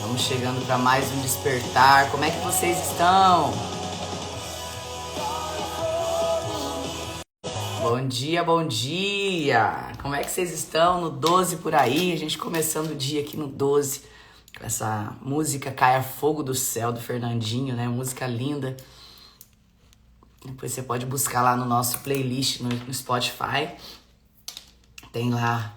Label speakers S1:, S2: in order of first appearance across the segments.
S1: Estamos chegando para mais um despertar. Como é que vocês estão? Bom dia, bom dia! Como é que vocês estão no 12 por aí? A gente começando o dia aqui no 12 com essa música Caia Fogo do Céu do Fernandinho, né? Música linda. Depois você pode buscar lá no nosso playlist no Spotify. Tem lá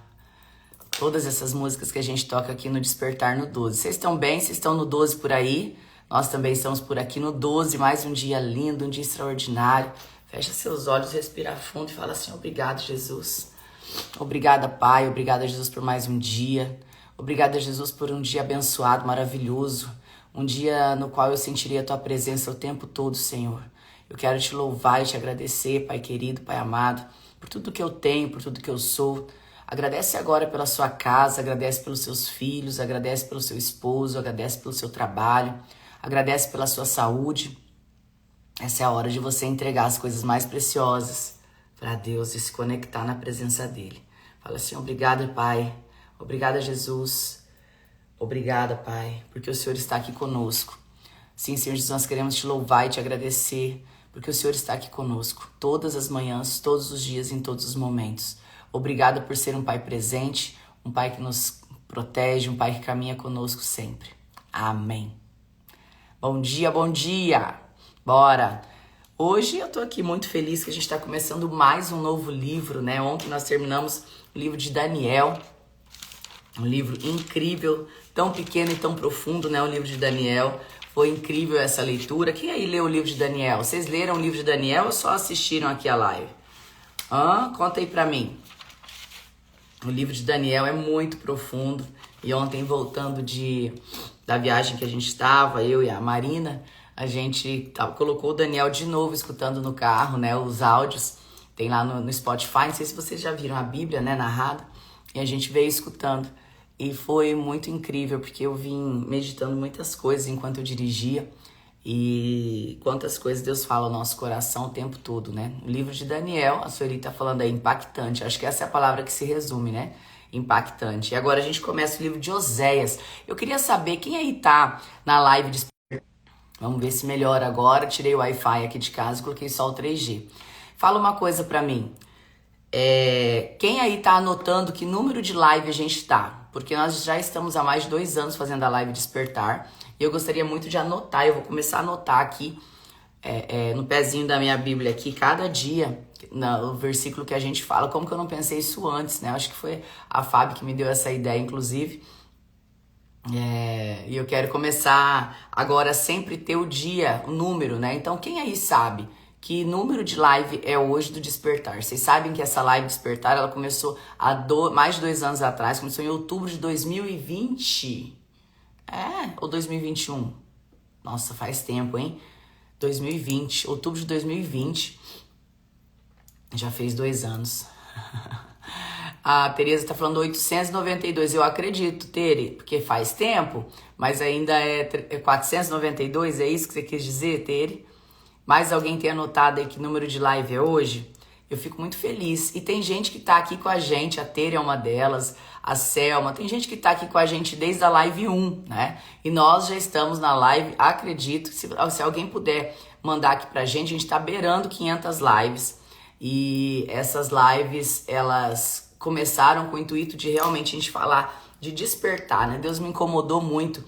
S1: todas essas músicas que a gente toca aqui no Despertar no 12. Vocês estão bem? Vocês estão no 12 por aí? Nós também estamos por aqui no 12. Mais um dia lindo, um dia extraordinário. Fecha seus olhos, respira fundo e fala assim: obrigado, Jesus. Obrigada, Pai. Obrigada, Jesus, por mais um dia. Obrigada, Jesus, por um dia abençoado, maravilhoso. Um dia no qual eu sentiria a Tua presença o tempo todo, Senhor. Eu quero Te louvar e Te agradecer, Pai querido, Pai amado, por tudo que eu tenho, por tudo que eu sou. Agradece agora pela sua casa, agradece pelos seus filhos, agradece pelo seu esposo, agradece pelo seu trabalho, agradece pela sua saúde. Essa é a hora de você entregar as coisas mais preciosas para Deus e se conectar na presença dEle. Fala assim: obrigada, Pai. Obrigada, Jesus. Obrigada, Pai, porque o Senhor está aqui conosco. Sim, Senhor Jesus, nós queremos Te louvar e Te agradecer, porque o Senhor está aqui conosco todas as manhãs, todos os dias, em todos os momentos. Obrigada por ser um Pai presente, um Pai que nos protege, um Pai que caminha conosco sempre. Amém. Bom dia, bom dia! Bora! Hoje eu tô aqui muito feliz que a gente está começando mais um novo livro, né? Ontem nós terminamos o livro de Daniel, um livro incrível, tão pequeno e tão profundo, né? O livro de Daniel. Foi incrível essa leitura. Quem aí leu o livro de Daniel? Vocês leram o livro de Daniel ou só assistiram aqui a live? Conta aí pra mim. O livro de Daniel é muito profundo. E ontem, voltando da viagem que a gente estava, eu e a Marina, a gente colocou o Daniel de novo escutando no carro, né? Os áudios. Tem lá no Spotify. Não sei se vocês já viram a Bíblia, né? Narrada. E a gente veio escutando. E foi muito incrível, porque eu vim meditando muitas coisas enquanto eu dirigia. E quantas coisas Deus fala ao nosso coração o tempo todo, né? O livro de Daniel, a Sueli tá falando aí, impactante. Acho que essa é a palavra que se resume, né? Impactante. E agora a gente começa o livro de Oséias. Eu queria saber quem aí tá na live de... Vamos ver se melhora agora. Tirei o Wi-Fi aqui de casa e coloquei só o 3G. Fala uma coisa pra mim. Quem aí tá anotando que número de live a gente tá? Porque nós já estamos há mais de 2 anos fazendo a live Despertar. E eu gostaria muito de anotar. Eu vou começar a anotar aqui no pezinho da minha Bíblia aqui, cada dia, no versículo que a gente fala. Como que eu não pensei isso antes, né? Acho que foi a Fábio que me deu essa ideia, inclusive. E eu quero começar agora sempre ter o dia, o número, né? Então, quem aí sabe que número de live é hoje do Despertar? Vocês sabem que essa live Despertar, ela começou há mais de 2 anos atrás, começou em outubro de 2020. Ou 2021? Nossa, faz tempo, hein? 2020, outubro de 2020. Já fez 2 anos. A Tereza tá falando 892. Eu acredito, Tere, porque faz tempo, mas ainda é 492, é isso que você quis dizer, Tere? Mais alguém tem anotado aí que número de live é hoje? Eu fico muito feliz. E tem gente que tá aqui com a gente, a Tere é uma delas, a Selma, tem gente que tá aqui com a gente desde a live 1, né? E nós já estamos na live, acredito, se alguém puder mandar aqui pra gente, a gente tá beirando 500 lives. E essas lives, elas começaram com o intuito de realmente a gente falar, de despertar, né? Deus me incomodou muito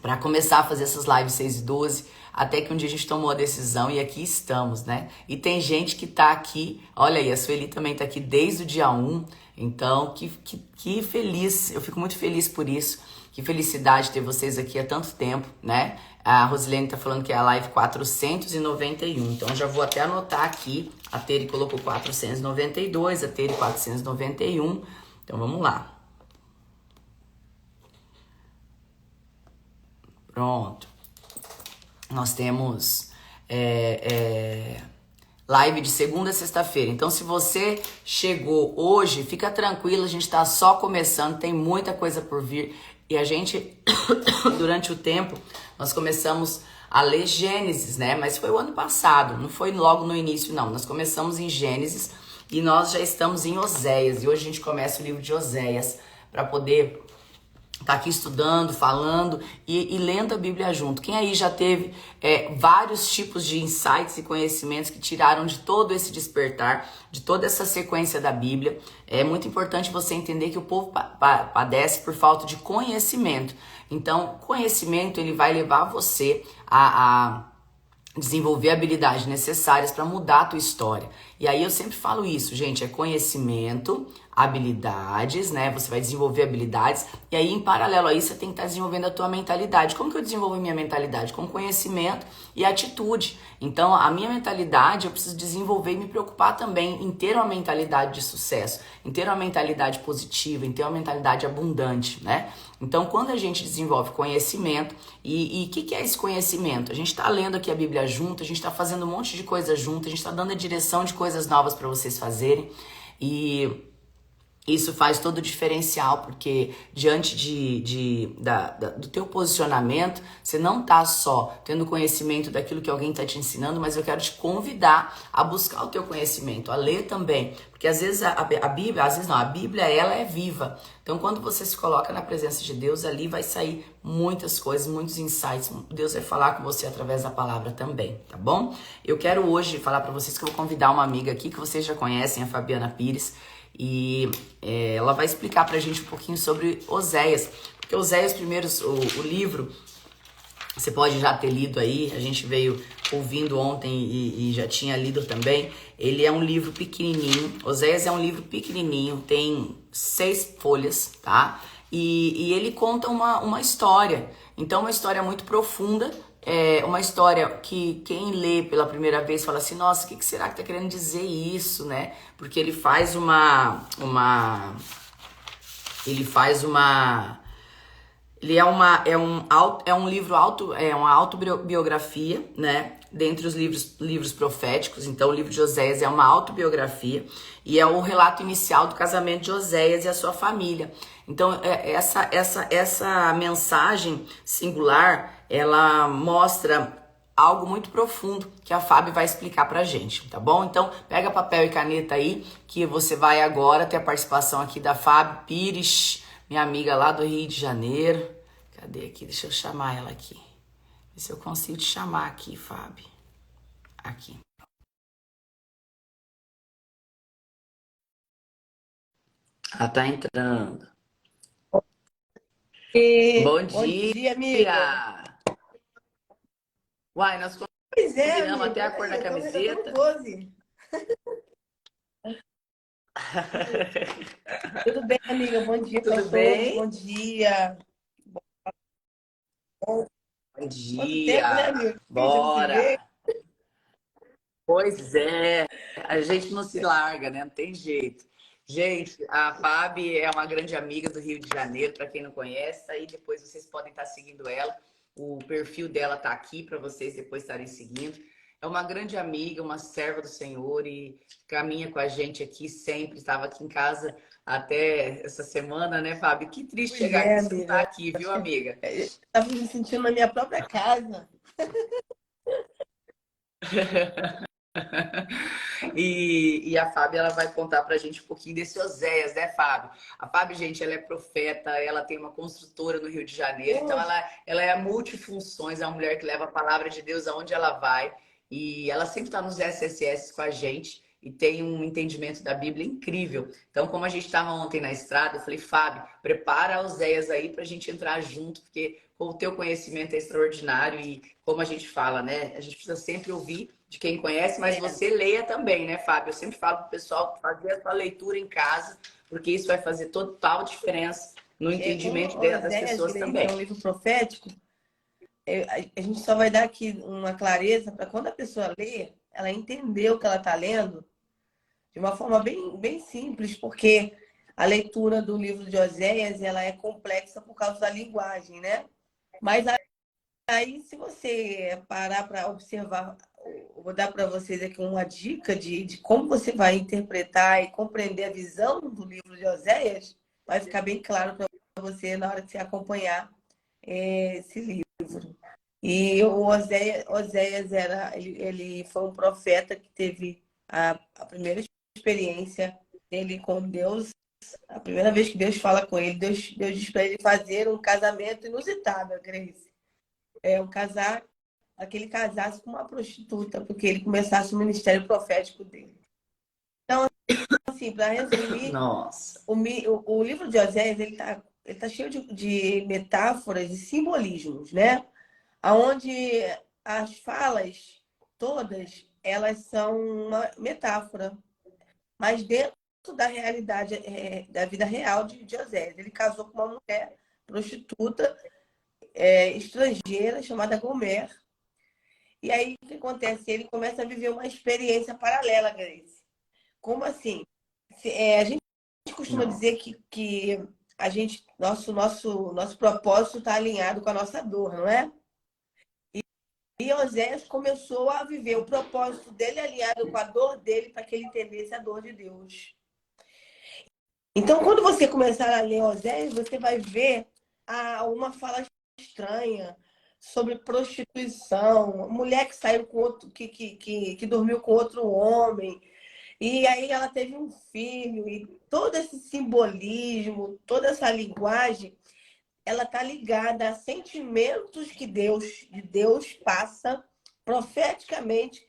S1: para começar a fazer essas lives 6 e 12, até que um dia a gente tomou a decisão e aqui estamos, né? E tem gente que tá aqui, olha aí, a Sueli também tá aqui desde o dia 1, então que feliz, eu fico muito feliz por isso, que felicidade ter vocês aqui há tanto tempo, né? A Rosilene tá falando que é a live 491, então já vou até anotar aqui, a Tere colocou 492, a Tere 491, então vamos lá. Pronto. Nós temos live de segunda a sexta-feira. Então, se você chegou hoje, fica tranquilo, a gente está só começando, tem muita coisa por vir. E a gente, durante o tempo, nós começamos a ler Gênesis, né? Mas foi o ano passado, não foi logo no início, não. Nós começamos em Gênesis e nós já estamos em Oséias. E hoje a gente começa o livro de Oséias para poder tá aqui estudando, falando e lendo a Bíblia junto. Quem aí já teve vários tipos de insights e conhecimentos que tiraram de todo esse despertar, de toda essa sequência da Bíblia? É muito importante você entender que o povo padece por falta de conhecimento. Então, conhecimento ele vai levar você a desenvolver habilidades necessárias para mudar a tua história. E aí eu sempre falo isso, gente, é conhecimento, habilidades, né? Você vai desenvolver habilidades e aí em paralelo a isso você tem que estar desenvolvendo a tua mentalidade. Como que eu desenvolvo minha mentalidade? Com conhecimento e atitude. Então, a minha mentalidade eu preciso desenvolver e me preocupar também em ter uma mentalidade de sucesso, em ter uma mentalidade positiva, em ter uma mentalidade abundante, né? Então, quando a gente desenvolve conhecimento, e o que é esse conhecimento? A gente está lendo aqui a Bíblia junto, a gente está fazendo um monte de coisa junto, a gente está dando a direção de coisas novas para vocês fazerem, e isso faz todo o diferencial, porque diante do teu posicionamento, você não tá só tendo conhecimento daquilo que alguém está te ensinando, mas eu quero te convidar a buscar o teu conhecimento, a ler também. Porque às vezes a Bíblia, às vezes não, a Bíblia ela é viva. Então quando você se coloca na presença de Deus, ali vai sair muitas coisas, muitos insights. Deus vai falar com você através da palavra também, tá bom? Eu quero hoje falar para vocês que eu vou convidar uma amiga aqui que vocês já conhecem, a Fabiana Pires. E ela vai explicar pra gente um pouquinho sobre Oséias. Porque Oséias, o livro, você pode já ter lido aí, a gente veio ouvindo ontem e já tinha lido também. Ele é um livro pequenininho, Oséias é um livro pequenininho, tem 6 folhas, tá? E ele conta uma história, então uma história muito profunda. É uma história que quem lê pela primeira vez fala assim, nossa, o que será que tá querendo dizer isso, né? Porque ele faz é um livro é uma autobiografia, né? Dentre os livros proféticos, então o livro de Oséias é uma autobiografia e é o relato inicial do casamento de Oséias e a sua família. Então essa mensagem singular, ela mostra algo muito profundo que a Fábio vai explicar pra gente, tá bom? Então pega papel e caneta aí, que você vai agora ter a participação aqui da Fábio Pires, minha amiga lá do Rio de Janeiro. Cadê aqui? Deixa eu chamar ela aqui. Ver se eu consigo te chamar aqui, Fábio. Aqui. Ela tá entrando. Bom
S2: Bom
S1: dia!
S2: dia, amiga.
S1: Uai, nós
S2: Pois é,
S1: combinamos até
S2: amiga.
S1: a cor da
S2: Eu também já tô no
S1: camiseta.
S2: 12. Tudo bem, amiga? Bom dia para
S1: Tudo
S2: todos. Bom
S1: bem?
S2: dia.
S1: Bom
S2: Quanto tempo, né,
S1: dia!
S2: amiga? A gente não se vê.
S1: Bora! Pois é, a gente não se larga, né? Não tem jeito. Gente, a Fábio é uma grande amiga do Rio de Janeiro, para quem não conhece, aí depois vocês podem estar seguindo ela. O perfil dela tá aqui para vocês depois estarem seguindo. É uma grande amiga, uma serva do Senhor e caminha com a gente aqui sempre. Estava aqui em casa até essa semana, né, Fábio? Que triste
S2: Pois
S1: chegar
S2: é,
S1: aqui e você não tá
S2: amiga.
S1: aqui, viu,
S2: Acho que
S1: amiga?
S2: estava me sentindo na minha própria casa.
S1: E a Fábio, ela vai contar pra gente um pouquinho desse Oséias, né, Fábio? A Fábio, gente, ela é profeta, ela tem uma construtora no Rio de Janeiro, então
S2: Poxa,
S1: ela é multifunções, é uma mulher que leva a palavra de Deus aonde ela vai, e ela sempre está nos SSS com a gente, e tem um entendimento da Bíblia incrível. Então, como a gente estava ontem na estrada, eu falei, Fábio, prepara Oséias aí pra gente entrar junto, porque o teu conhecimento é extraordinário, e como a gente fala, né, a gente precisa sempre ouvir de quem conhece, mas
S2: é.
S1: você leia também, né, Fábio? Eu sempre falo pro pessoal fazer a sua leitura em casa, porque isso vai fazer total diferença no
S2: Como
S1: entendimento das
S2: Oséias,
S1: pessoas
S2: que é
S1: também.
S2: um livro profético, a gente só vai dar aqui uma clareza para quando a pessoa lê, ela entender o que ela está lendo de uma forma bem simples, porque a leitura do livro de Oséias ela é complexa por causa da linguagem, né? Mas aí, se você parar para observar, eu vou dar para vocês aqui uma dica de como você vai interpretar e compreender a visão do livro de Oséias, vai ficar bem claro para você na hora que você acompanhar esse livro. E o Oséias ele foi um profeta que teve a primeira experiência dele com Deus Deus, a primeira vez que Deus fala com ele, Deus diz para ele fazer um casamento inusitado, Grace. Que ele casasse com uma prostituta, porque ele começasse o ministério profético dele. Então, assim, para resumir,
S1: Nossa.
S2: o livro de Oséias, ele tá cheio de metáforas e simbolismos, né? Onde as falas todas, elas são uma metáfora, mas dentro da realidade, da vida real de Oséias. Ele casou com uma mulher prostituta, estrangeira, chamada Gomer. E aí, o que acontece? Ele começa a viver uma experiência paralela, Grace. Como assim? A gente costuma
S1: Não.
S2: dizer que nosso propósito está alinhado com a nossa dor, não é? E Oséias começou a viver o propósito dele alinhado com a dor dele para que ele entendesse a dor de Deus. Então, quando você começar a ler Oséias, você vai ver uma fala estranha sobre prostituição, mulher que saiu com outro, que dormiu com outro homem, e aí ela teve um filho, e todo esse simbolismo, toda essa linguagem, ela está ligada a sentimentos que de Deus passa profeticamente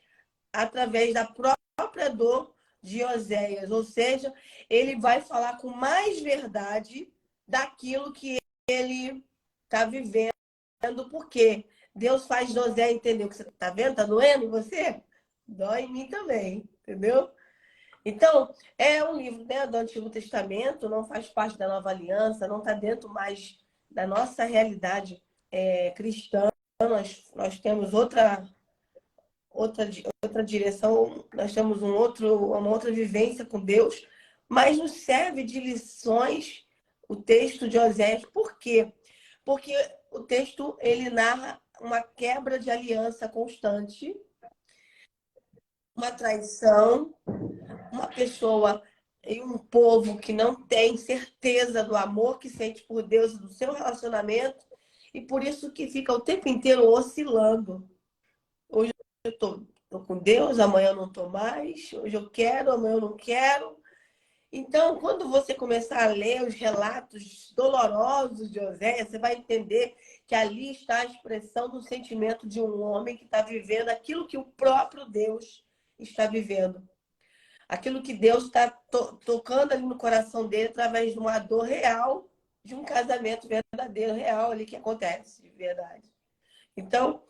S2: através da própria dor de Oséias. Ou seja, ele vai falar com mais verdade daquilo que ele está vivendo, porque Deus faz Oséias entender o que você está vendo, está doendo em você? Dói em mim também, entendeu? Então, é um livro, né, do Antigo Testamento, não faz parte da Nova Aliança, não está dentro mais da nossa realidade cristã. Nós temos outra direção, nós temos uma outra vivência com Deus, mas nos serve de lições o texto de Oséias. Por quê? Porque o texto ele narra uma quebra de aliança constante, uma traição, uma pessoa e um povo que não tem certeza do amor que sente por Deus e do seu relacionamento, e por isso que fica o tempo inteiro oscilando. Hoje eu estou com Deus, amanhã eu não estou mais, hoje eu quero, amanhã eu não quero. Então, quando você começar a ler os relatos dolorosos de Oséias, você vai entender que ali está a expressão do sentimento de um homem que está vivendo aquilo que o próprio Deus está vivendo. Aquilo que Deus está tocando ali no coração dele através de uma dor real, de um casamento verdadeiro, real ali que acontece, de verdade. Então,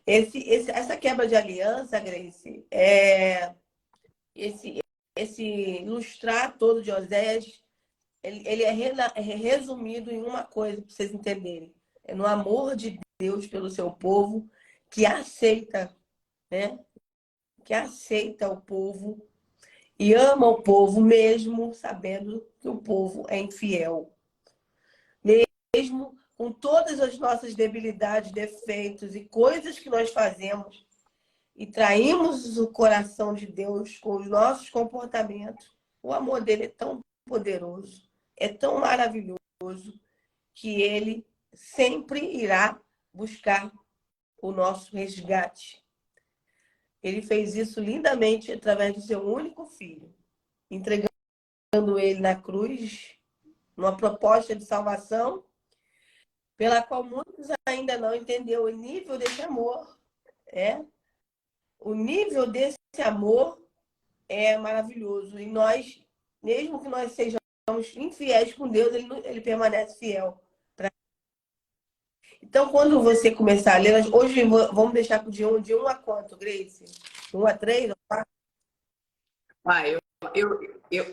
S2: essa quebra de aliança, Grace, esse ilustrar todo de Oséias, ele é resumido em uma coisa, para vocês entenderem. É no amor de Deus pelo seu povo, que aceita, né? Que aceita o povo e ama o povo, mesmo sabendo que o povo é infiel. Mesmo com todas as nossas debilidades, defeitos e coisas que nós fazemos, e traímos o coração de Deus com os nossos comportamentos, o amor dele é tão poderoso, é tão maravilhoso, que ele sempre irá buscar o nosso resgate. Ele fez isso lindamente através do seu único filho, entregando ele na cruz, numa proposta de salvação, pela qual muitos ainda não entenderam o nível desse amor. O nível desse amor é maravilhoso. E nós, mesmo que nós sejamos infiéis com Deus, ele permanece fiel. Então, quando você começar a ler, hoje vamos deixar de um a quanto, Grace? De 1 a 3?
S1: Ah,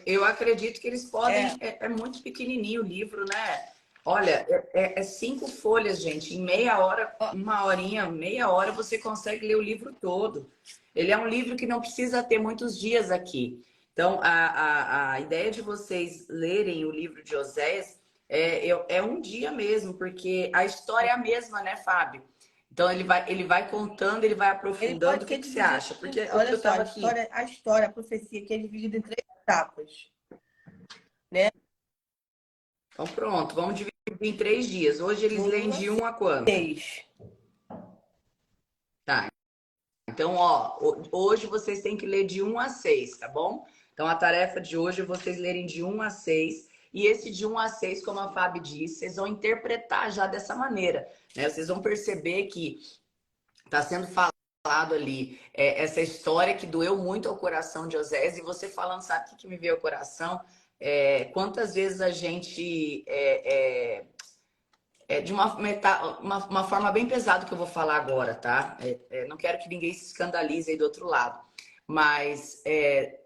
S1: eu acredito que eles podem. É muito pequenininho o livro, né? Olha, é 5 folhas, gente. Em meia hora, uma horinha, meia hora, você consegue ler o livro todo. Ele é um livro que não precisa ter muitos dias aqui. Então, a ideia de vocês lerem o livro de Oséias é um dia mesmo, porque a história é a mesma, né, Fábio? Então, ele vai contando, ele vai aprofundando. O que você acha? Porque
S2: olha
S1: eu
S2: só,
S1: estava aqui.
S2: a profecia que é dividida em 3 etapas, né?
S1: Então, pronto, vamos dividir em 3 dias. Hoje eles leem de 1 a quanto?
S2: 6.
S1: Tá. Então, ó, hoje vocês têm que ler de 1 a 6, tá bom? Então, a tarefa de hoje é vocês lerem de 1 a 6. E esse de 1 a 6, como a Fábio disse, vocês vão interpretar já dessa maneira, né? Vocês vão perceber que está sendo falado ali essa história que doeu muito ao coração de Oséias. E você falando, sabe o que me veio ao coração? Quantas vezes a gente de uma forma bem pesada que eu vou falar agora, tá? Não quero que ninguém se escandalize aí do outro lado. Mas,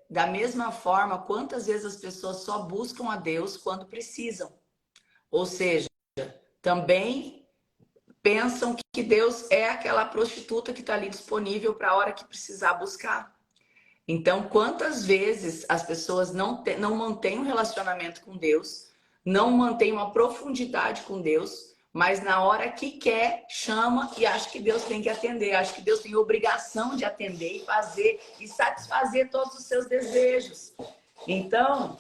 S1: da mesma forma, quantas vezes as pessoas só buscam a Deus quando precisam? Ou seja, também pensam que Deus é aquela prostituta que está ali disponível para a hora que precisar buscar. Então, quantas vezes as pessoas não mantêm um relacionamento com Deus, não mantêm uma profundidade com Deus, mas na hora que quer, chama e acha que Deus tem que atender, acha que Deus tem obrigação de atender e fazer e satisfazer todos os seus desejos. Então,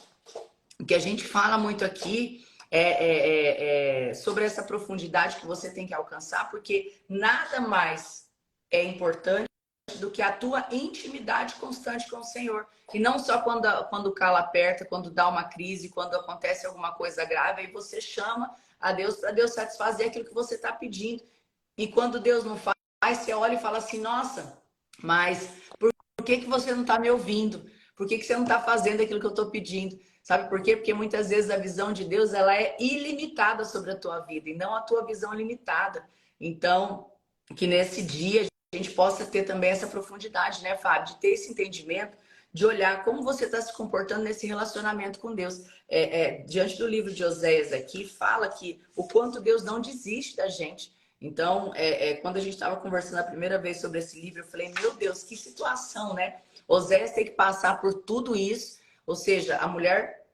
S1: o que a gente fala muito aqui é sobre essa profundidade que você tem que alcançar, porque nada mais é importante do que a tua intimidade constante com o Senhor. E não só quando o calo aperta, quando dá uma crise, quando acontece alguma coisa grave, aí você chama a Deus para Deus satisfazer aquilo que você está pedindo. E quando Deus não faz, você olha e fala assim, nossa, mas por que você não está me ouvindo? Por que você não está fazendo aquilo que eu estou pedindo? Sabe por quê? Porque muitas vezes a visão de Deus ela é ilimitada sobre a tua vida e não a tua visão limitada. Então, que nesse dia a gente possa ter também essa profundidade, né, Fábio? De ter esse entendimento, de olhar como você está se comportando nesse relacionamento com Deus. Diante do livro de Oséias aqui, fala que o quanto Deus não desiste da gente. Então, quando a gente estava conversando a primeira vez sobre esse livro, eu falei, meu Deus, que situação, né? Oséias tem que passar por tudo isso, ou seja, a mulher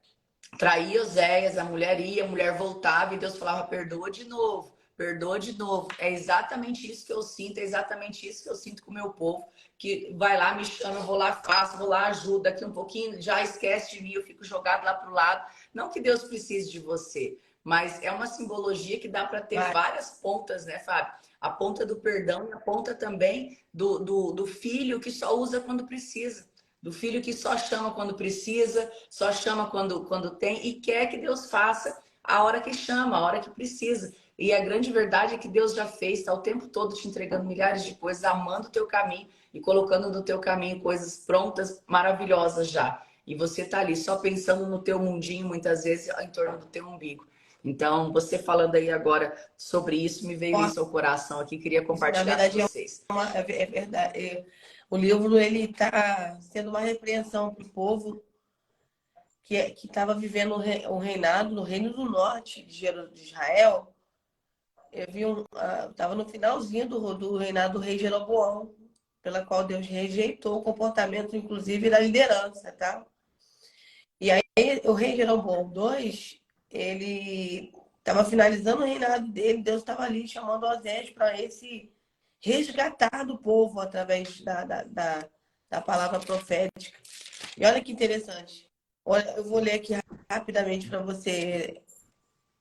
S1: traía Oséias, a mulher voltava e Deus falava, perdoa de novo. Perdoa de novo. É exatamente isso que eu sinto, é exatamente isso que eu sinto com o meu povo, que vai lá, me chama, eu vou lá, faço, vou lá, ajudo, daqui um pouquinho, já esquece de mim, eu fico jogado lá pro lado. Não que Deus precise de você, mas é uma simbologia que dá para ter várias pontas, né, Fábio? A ponta do perdão e a ponta também do filho que só usa quando precisa. Do filho que só chama quando precisa, só chama quando tem e quer que Deus faça a hora que chama, a hora que precisa. E a grande verdade é que Deus já fez, está o tempo todo te entregando milhares de coisas, amando o teu caminho e colocando no teu caminho coisas prontas, maravilhosas já. E você tá ali só pensando no teu mundinho, muitas vezes, em torno do teu umbigo. Então, você falando aí agora sobre isso, me veio isso ao coração aqui, queria compartilhar com vocês.
S2: É verdade. O livro ele está sendo uma repreensão para o povo que estava vivendo o reinado no Reino do Norte de Israel. Eu vi estava no finalzinho do reinado do rei Jeroboão, pela qual Deus rejeitou o comportamento, inclusive, da liderança, tá? E aí o rei Jeroboão II, ele estava finalizando o reinado dele, Deus estava ali chamando Osés para esse resgatar do povo através da palavra profética. E olha que interessante. Olha, eu vou ler aqui rapidamente para você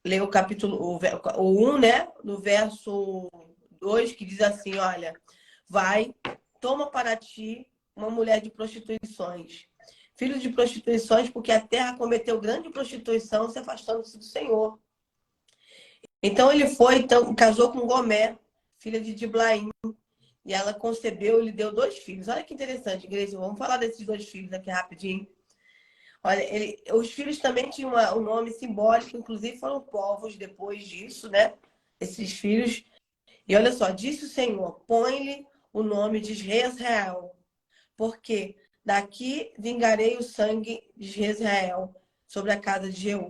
S2: ler o capítulo, o 1, né? No verso 2, que diz assim, olha, vai, toma para ti uma mulher de prostituições, filho de prostituições, porque a terra cometeu grande prostituição, se afastando-se do Senhor. Então ele foi, casou com Gomé, filha de Diblaim, e ela concebeu e lhe deu 2 filhos. Olha que interessante, igreja. Vamos falar desses 2 filhos aqui rapidinho. Olha, os filhos também tinham um nome simbólico, inclusive foram povos depois disso, né? Esses filhos. E olha só, disse o Senhor, põe-lhe o nome de Israel, porque daqui vingarei o sangue de Israel sobre a casa de Jeú,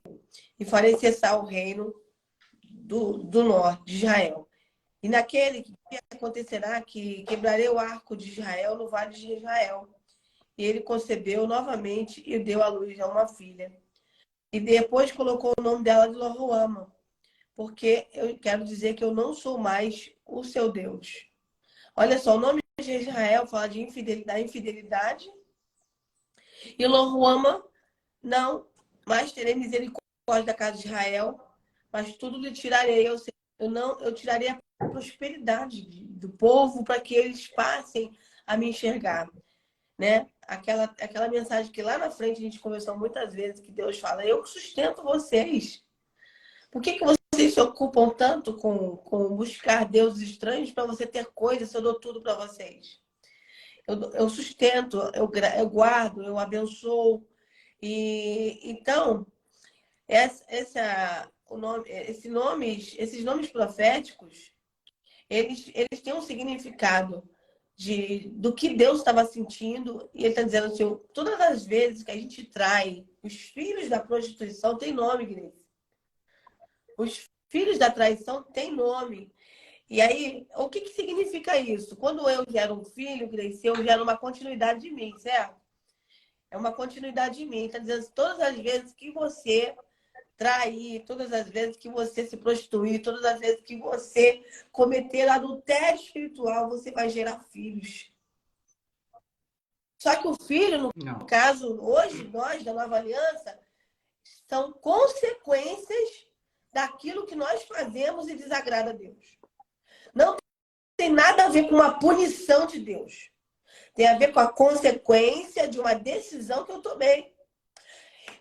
S2: e farei cessar o reino do norte de Israel. E naquele dia acontecerá que quebrarei o arco de Israel no vale de Israel. E ele concebeu novamente e deu à luz a uma filha. E depois colocou o nome dela de Loruama, porque eu quero dizer que eu não sou mais o seu Deus. Olha só, o nome de Israel fala de infidelidade. E Loruama, não, mas terei misericórdia da casa de Israel, mas tudo lhe tirarei. Eu tirarei a prosperidade do povo para que eles passem a me enxergar. né? Aquela mensagem que lá na frente a gente conversou muitas vezes, que Deus fala, eu sustento vocês. Por que vocês se ocupam tanto com buscar deuses estranhos para você ter coisas se eu dou tudo para vocês? Eu sustento, eu guardo, eu abençoo. E então, esses nomes proféticos, eles têm um significado do que Deus estava sentindo. E ele está dizendo assim, todas as vezes que a gente trai os filhos da prostituição, tem nome, Grace. Os filhos da traição têm nome. E aí, o que significa isso? Quando eu gero um filho, Grace, eu gero uma continuidade de mim, certo? É uma continuidade de mim. Está dizendo assim, todas as vezes que você trair, todas as vezes que você se prostituir, todas as vezes que você cometer adultério espiritual, você vai gerar filhos. Só que o filho, no caso, hoje, nós, da Nova Aliança, são consequências daquilo que nós fazemos e desagrada a Deus. Não tem nada a ver com uma punição de Deus. Tem a ver com a consequência de uma decisão que eu tomei.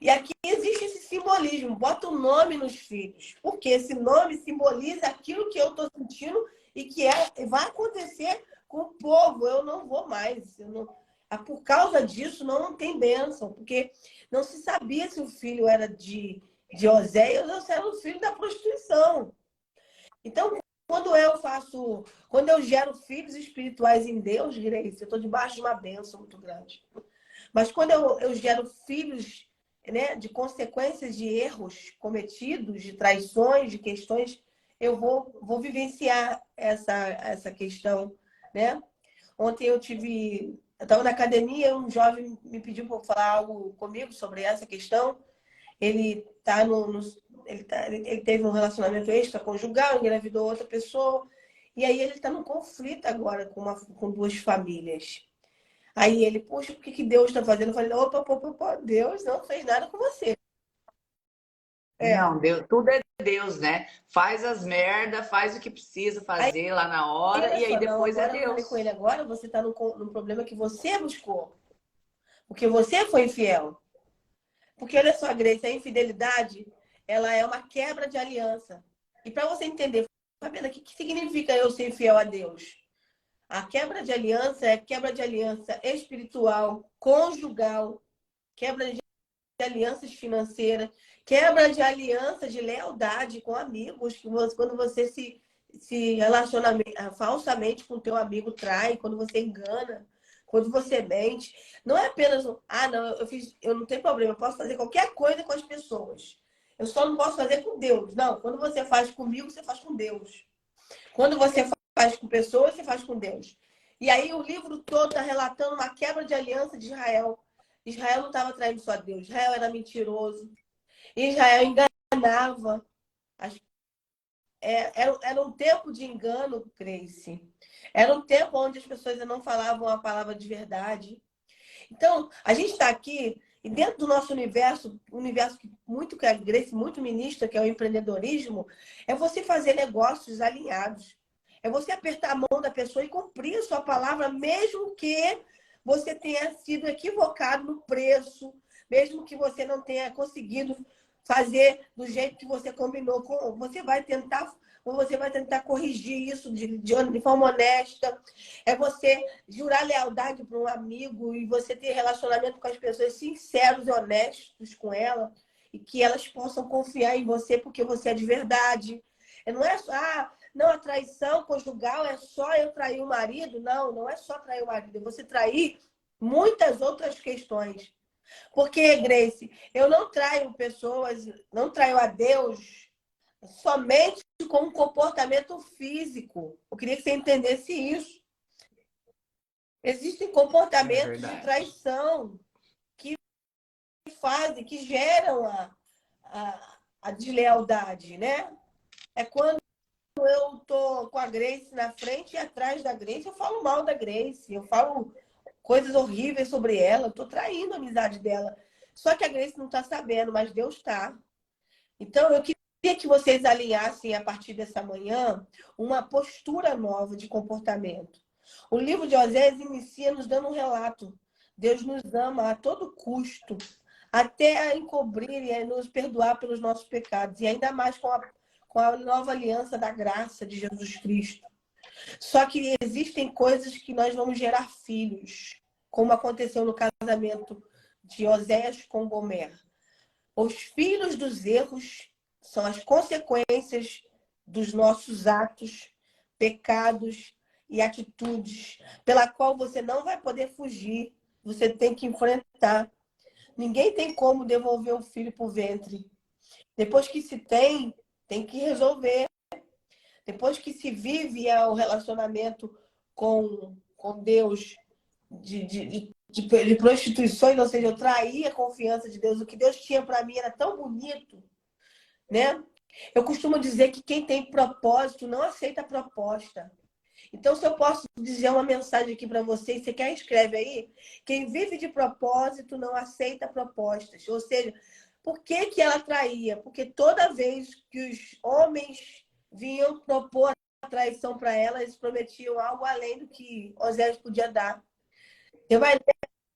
S2: E aqui existe esse simbolismo. Bota o nome nos filhos. Porque esse nome simboliza aquilo que eu estou sentindo e que vai acontecer com o povo. Eu não vou mais. Por causa disso, não tem bênção. Porque não se sabia se o filho era de Oséias ou se era o filho da prostituição. Então, quando eu gero filhos espirituais em Deus, Grace, eu estou debaixo de uma bênção muito grande. Mas quando eu gero filhos, né, de consequências de erros cometidos, de traições, de questões, eu vou vivenciar essa questão, né? Ontem eu estava na academia, um jovem me pediu para falar algo comigo sobre essa questão. Ele teve um relacionamento extraconjugal, engravidou outra pessoa, e aí ele está num conflito agora com duas famílias. Aí ele, poxa, o que Deus está fazendo? Eu falei, opa, Deus não fez nada com você.
S1: Não, Deus, tudo é Deus, né? Faz as merda, faz o que precisa fazer lá na hora, e aí depois é Deus.
S2: Eu falei com ele agora, você está num problema que você buscou. Porque você foi infiel. Porque, olha só, Grace, a infidelidade, ela é uma quebra de aliança. E para você entender, Fabiana, o que significa eu ser fiel a Deus? A quebra de aliança é quebra de aliança espiritual, conjugal, quebra de alianças financeiras, quebra de aliança de lealdade com amigos, quando você se relaciona falsamente com o teu amigo, trai, quando você engana, quando você mente. Não é apenas não, eu não tenho problema, eu posso fazer qualquer coisa com as pessoas. Eu só não posso fazer com Deus. Não, quando você faz comigo, você faz com Deus. Quando você faz com pessoas, você faz com Deus. E aí o livro todo está relatando uma quebra de aliança de Israel. Israel não estava traindo só Deus. Israel era mentiroso. Israel enganava. Era um tempo de engano, Grace. Era um tempo onde as pessoas não falavam a palavra de verdade. Então, a gente está aqui, e dentro do nosso universo, que a Grace muito ministra, que é o empreendedorismo, é você fazer negócios alinhados. É você apertar a mão da pessoa e cumprir a sua palavra, mesmo que você tenha sido equivocado no preço, mesmo que você não tenha conseguido fazer do jeito que você combinou com. Você vai tentar corrigir isso de forma honesta. É você jurar lealdade para um amigo e você ter relacionamento com as pessoas sinceros e honestos com ela e que elas possam confiar em você porque você é de verdade. Não é só, não, a traição conjugal é só eu trair o marido. Não, não é só trair o marido. É você trair muitas outras questões. Porque, Grace, eu não traio pessoas, não traio a Deus somente com um comportamento físico. Eu queria que você entendesse isso. Existem comportamentos de traição que fazem, que geram a deslealdade, né? É quando eu tô com a Grace na frente e atrás da Grace, eu falo mal da Grace, eu falo coisas horríveis sobre ela, eu tô traindo a amizade dela. Só que a Grace não está sabendo, mas Deus está. Então, eu queria que vocês alinhassem, a partir dessa manhã, uma postura nova de comportamento. O livro de Oséias inicia nos dando um relato Deus nos ama a todo custo, até a encobrir e a nos perdoar pelos nossos pecados, e ainda mais com a nova aliança da graça de Jesus Cristo. Só que existem coisas que nós vamos gerar filhos, como aconteceu no casamento de Oséias com Gomer. Os filhos dos erros são as consequências dos nossos atos, pecados e atitudes, pela qual você não vai poder fugir, você tem que enfrentar. Ninguém tem como devolver o filho para o ventre. Depois que se tem que resolver. Depois que se vive o relacionamento com Deus de prostituições, ou seja, eu traí a confiança de Deus. O que Deus tinha para mim era tão bonito, né? Eu costumo dizer que quem tem propósito não aceita proposta. Então, se eu posso dizer uma mensagem aqui para vocês, você quer escreve aí? Quem vive de propósito não aceita propostas. Ou seja, por que que ela traía? Porque toda vez que os homens vinham propor a traição para ela, eles prometiam algo além do que Oséias podia dar.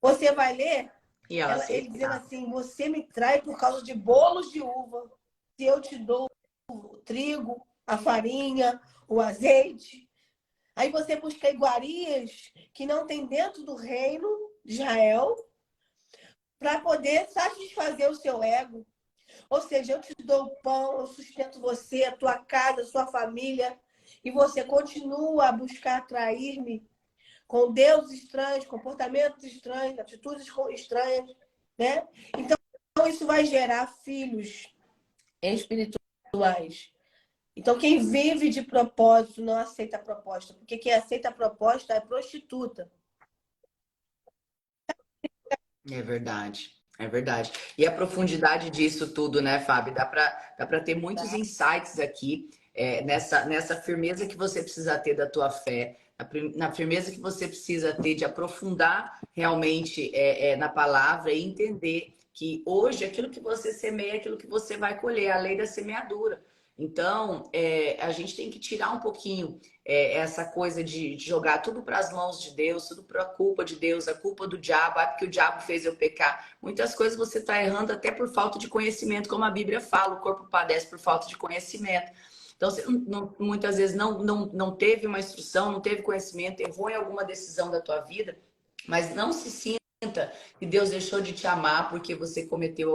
S2: Você vai ler
S1: E ela
S2: ele dizendo
S1: aceitava.
S2: assim: você me trai por causa de bolos de uva, se eu te dou o trigo, a farinha, o azeite. Aí você busca iguarias que não tem dentro do reino de Israel para poder satisfazer o seu ego. Ou seja, eu te dou o pão, eu sustento você, a tua casa, a sua família, e você continua a buscar atrair-me com deuses estranhos, comportamentos estranhos, atitudes estranhas, né? Então, isso vai gerar filhos espirituais. Então, quem vive de propósito não aceita a proposta, porque quem aceita a proposta é prostituta.
S1: É verdade, é verdade. E a profundidade disso tudo, né, Fábio? Dá para ter muitos insights aqui, nessa firmeza que você precisa ter da tua fé, na firmeza que você precisa ter de aprofundar realmente na palavra e entender que hoje aquilo que você semeia é aquilo que você vai colher, a lei da semeadura. Então, a gente tem que tirar um pouquinho essa coisa de jogar tudo para as mãos de Deus, tudo para a culpa de Deus, a culpa do diabo, porque o diabo fez eu pecar. Muitas coisas você está errando até por falta de conhecimento, como a Bíblia fala, o corpo padece por falta de conhecimento. Então, você muitas vezes não teve uma instrução, não teve conhecimento, errou em alguma decisão da tua vida, mas não se sinta que Deus deixou de te amar porque você cometeu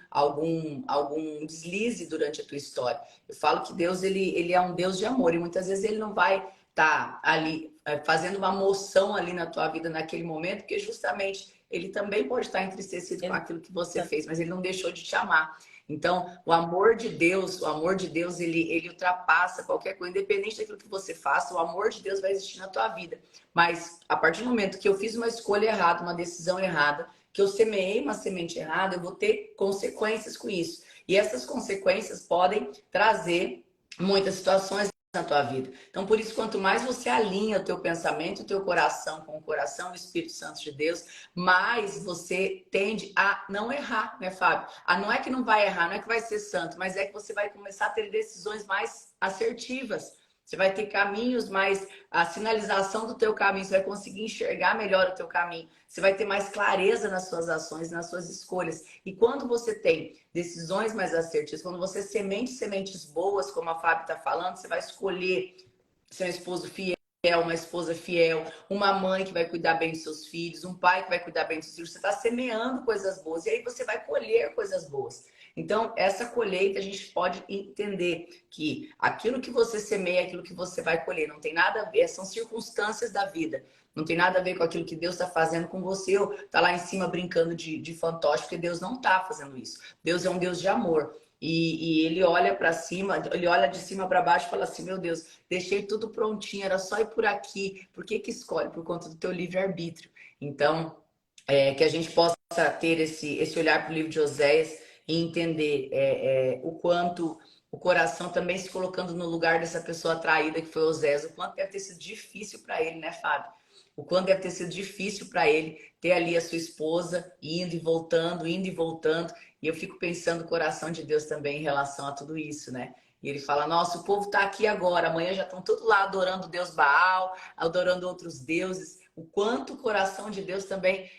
S1: algum deslize durante a tua história. Eu falo que Deus ele é um Deus de amor e muitas vezes ele não vai estar ali fazendo uma moção ali na tua vida naquele momento, porque justamente ele também pode estar entristecido com aquilo que você fez, mas ele não deixou de te amar. Então, o amor de Deus, ele ultrapassa qualquer coisa, independente daquilo que você faça, o amor de Deus vai existir na tua vida. Mas, a partir do momento que eu fiz uma escolha errada, uma decisão errada, que eu semeei uma semente errada, eu vou ter consequências com isso. E essas consequências podem trazer muitas situações na tua vida. Então, por isso, quanto mais você alinha o teu pensamento, o teu coração com o coração do Espírito Santo de Deus, mais você tende a não errar, né, Fábio? Não é que não vai errar, não é que vai ser santo, mas é que você vai começar a ter decisões mais assertivas. Você vai ter caminhos mais... A sinalização do teu caminho, você vai conseguir enxergar melhor o teu caminho. Você vai ter mais clareza nas suas ações, nas suas escolhas. E quando você tem decisões mais assertivas, quando você semente sementes boas, como a Fábio está falando, você vai escolher ser um esposo fiel, uma esposa fiel, uma mãe que vai cuidar bem dos seus filhos, um pai que vai cuidar bem dos seus filhos. Você está semeando coisas boas e aí você vai colher coisas boas. Então, essa colheita a gente pode entender que aquilo que você semeia é aquilo que você vai colher. Não tem nada a ver, são circunstâncias da vida. Não tem nada a ver com aquilo que Deus está fazendo com você ou tá lá em cima brincando de fantoche, porque Deus não está fazendo isso. Deus é um Deus de amor. E ele olha para cima, ele olha de cima para baixo e fala assim: meu Deus, deixei tudo prontinho, era só ir por aqui. Por que que escolhe? Por conta do teu livre-arbítrio. Então, que a gente possa ter esse olhar para o livro de Oséias e entender o quanto o coração também se colocando no lugar dessa pessoa traída que foi Oséias, o quanto deve ter sido difícil para ele, né, Fábio? O quanto deve ter sido difícil para ele ter ali a sua esposa indo e voltando, indo e voltando. E eu fico pensando o coração de Deus também em relação a tudo isso, né? E ele fala: nossa, o povo está aqui agora, amanhã já estão todos lá adorando o Deus Baal, adorando outros deuses. O quanto o coração de Deus também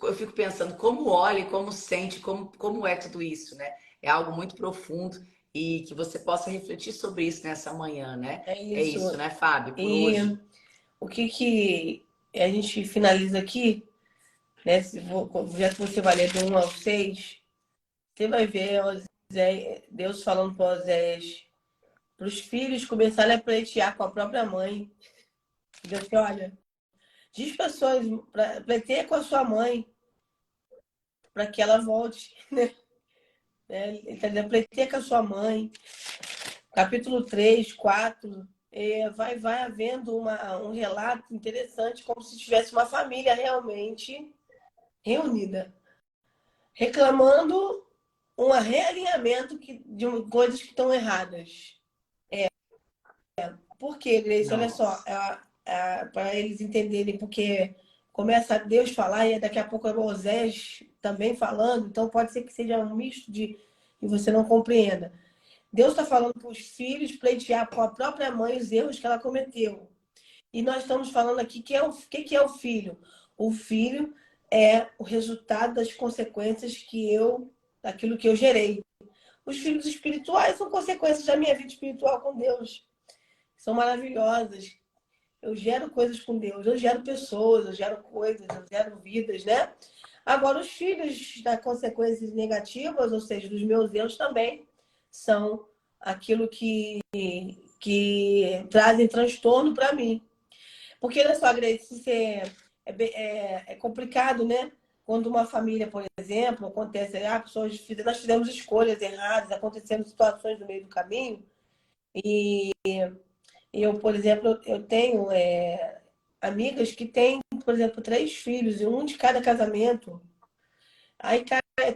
S1: eu fico pensando como olha e como sente, como é tudo isso, né? É algo muito profundo e que você possa refletir sobre isso nessa manhã, né?
S2: É
S1: É isso,
S2: isso.
S1: né, Fábio, por
S2: E
S1: hoje.
S2: o que a gente finaliza aqui, né? Já que você vai ler do 1 ao 6, você vai ver Deus falando para Oséias, para os filhos começarem a pleitear com a própria mãe. Deus que olha, diz pessoas, pleiteia com a sua mãe, para que ela volte, né? Ele está dizendo, pleiteia com a sua mãe. Capítulo 3, 4, vai havendo um relato interessante, como se tivesse uma família realmente reunida, reclamando um realinhamento de coisas que estão erradas. Por quê, Grace? Olha só,
S1: Nossa.
S2: para eles entenderem, porque começa Deus falar e daqui a pouco é Moisés também falando, então pode ser que seja um misto de que você não compreenda. Deus está falando para os filhos pleitear com a própria mãe os erros que ela cometeu. E nós estamos falando aqui que que é o filho. O filho é o resultado das consequências daquilo que eu gerei. Os filhos espirituais são consequências da minha vida espiritual com Deus. São maravilhosas. Eu gero coisas com Deus, eu gero pessoas, eu gero coisas, eu gero vidas, né? Agora, os filhos das consequências negativas, ou seja, dos meus erros também, são aquilo que trazem transtorno para mim. Porque, olha só, Grace, é complicado, né? Quando uma família, por exemplo, acontece, nós fizemos escolhas erradas, aconteceram situações no meio do caminho, e eu, por exemplo, eu tenho amigas que têm, por exemplo, 3 filhos, e um de cada casamento. Aí, cara, é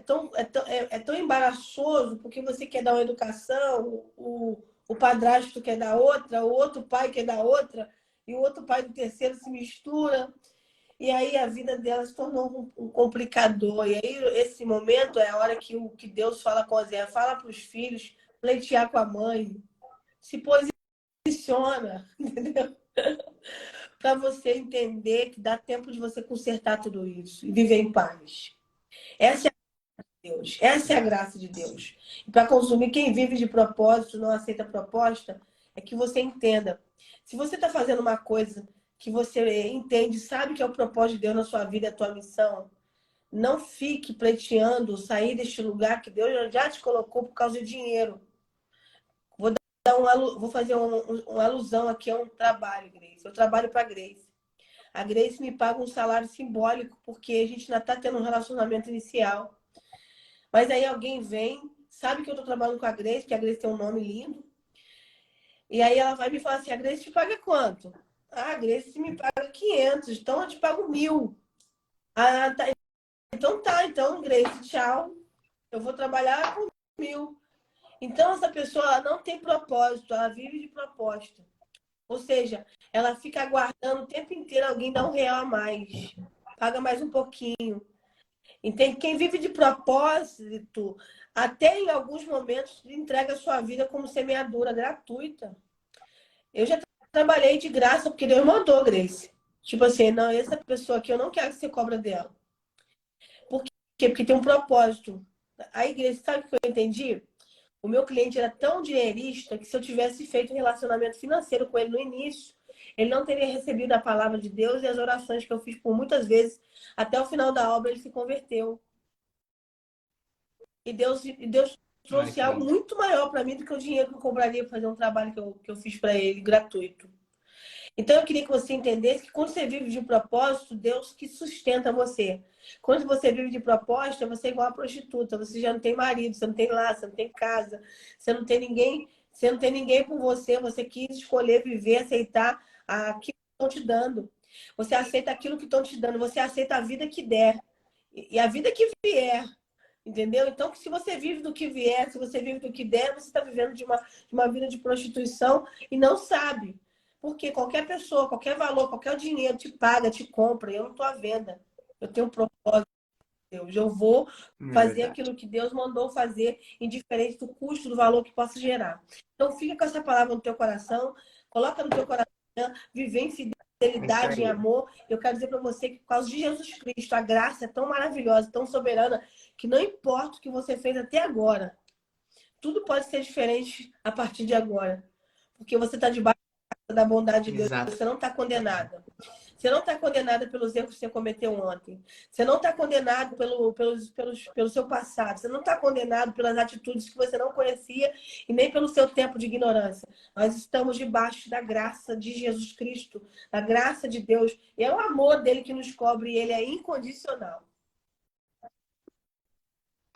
S2: tão embaraçoso, porque você quer dar uma educação, o padrasto quer dar outra, o outro pai quer dar outra, e o outro pai do terceiro se mistura. E aí a vida dela se tornou um complicador. E aí esse momento é a hora que Deus fala com Zé, fala para os filhos, pleitear com a mãe, se posiciona, entendeu? Para você entender que dá tempo de você consertar tudo isso e viver em paz. Essa é Deus. Essa é a graça de Deus. E para consumir, quem vive de propósito, não aceita proposta, é que você entenda. Se você está fazendo uma coisa que você entende, sabe que é o propósito de Deus na sua vida, é a tua missão, não fique pleiteando sair deste lugar que Deus já te colocou por causa de dinheiro. Vou fazer uma alusão aqui a um trabalho, Grace. Eu trabalho para a Grace. A Grace me paga um salário simbólico porque a gente ainda está tendo um relacionamento inicial. Mas aí alguém vem, sabe que eu estou trabalhando com a Grace, que a Grace tem um nome lindo, e aí ela vai me falar assim, a Grace te paga quanto? Ah, a Grace me paga 500, então eu te pago 1.000. Ah, tá. Então, Grace, tchau. Eu vou trabalhar com 1.000. Então, essa pessoa ela não tem propósito, ela vive de proposta. Ou seja, ela fica aguardando o tempo inteiro alguém dar R$ 1 a mais. Paga mais um pouquinho. Entende? Quem vive de propósito, até em alguns momentos, entrega a sua vida como semeadura gratuita. Eu já trabalhei de graça porque Deus mandou, Grace. Tipo assim, não, essa pessoa aqui eu não quero que você cobra dela. Por quê? Porque tem um propósito. Aí, Grace, sabe o que eu entendi? O meu cliente era tão dinheirista que se eu tivesse feito um relacionamento financeiro com ele no início, ele não teria recebido a palavra de Deus e as orações que eu fiz por muitas vezes. Até o final da obra ele se converteu. E Deus
S1: Olha
S2: trouxe
S1: que
S2: algo
S1: lindo.
S2: muito maior para mim do que o dinheiro que eu cobraria para fazer um trabalho que eu fiz para ele, gratuito. Então, eu queria que você entendesse que quando você vive de propósito, Deus que sustenta você. Quando você vive de proposta, você é igual a prostituta. Você já não tem marido, você não tem lar, você não tem casa, você não tem ninguém por você. Você quis escolher viver, aceitar aquilo que estão te dando. Você aceita aquilo que estão te dando, você aceita a vida que der. E a vida que vier. Entendeu? Então, se você vive do que vier, se você vive do que der, você está vivendo de uma vida de prostituição e não sabe. Porque qualquer pessoa, qualquer valor, qualquer dinheiro te paga, te compra. Eu não estou à venda. Eu tenho um propósito. Deus. Eu vou
S1: É
S2: fazer
S1: verdade.
S2: aquilo que Deus mandou fazer, indiferente do custo, do valor que possa gerar. Então, fica com essa palavra no teu coração, coloca no teu coração, viver em
S1: É isso
S2: fidelidade, em
S1: aí.
S2: amor. Eu quero dizer para você que, por causa de Jesus Cristo, a graça é tão maravilhosa, tão soberana, que não importa o que você fez até agora, tudo pode ser diferente a partir de agora. Porque você está debaixo da bondade de Deus,
S1: Exato.
S2: você não está condenada. Você não está condenada pelos erros que você cometeu ontem. Você não está condenado pelo seu passado. Você não está condenado pelas atitudes que você não conhecia e nem pelo seu tempo de ignorância. Nós estamos debaixo da graça de Jesus Cristo, da graça de Deus. E é o amor dele que nos cobre e ele é incondicional.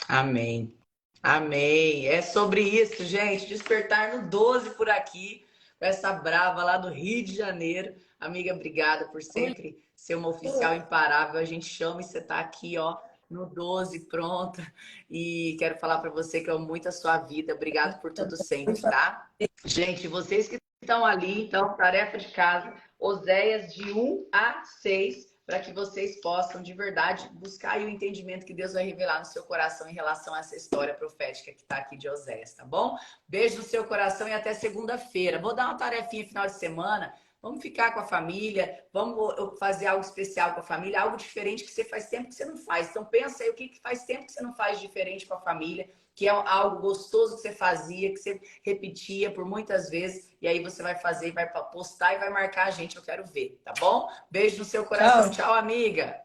S1: Amém. Amém. É sobre isso, gente. Despertar no 12 por aqui, com essa brava lá do Rio de Janeiro. Amiga, obrigada por sempre ser uma oficial imparável. A gente chama e você tá aqui, ó, no 12 pronta. E quero falar para você que eu amo muito a sua vida. Obrigado por tudo sempre, tá? Gente, vocês que estão ali, então, tarefa de casa, Oséias de 1 a 6, para que vocês possam, de verdade, buscar aí o entendimento que Deus vai revelar no seu coração em relação a essa história profética que está aqui de Oséias, tá bom? Beijo no seu coração e até segunda-feira. Vou dar uma tarefinha final de semana. Vamos ficar com a família, vamos fazer algo especial com a família, algo diferente que você faz tempo que você não faz. Então pensa aí o que faz tempo que você não faz diferente com a família, que é algo gostoso que você fazia, que você repetia por muitas vezes, e aí você vai fazer, vai postar e vai marcar a gente, eu quero ver, tá bom? Beijo no seu coração.
S2: Tchau.
S1: Tchau, amiga.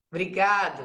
S1: Obrigado.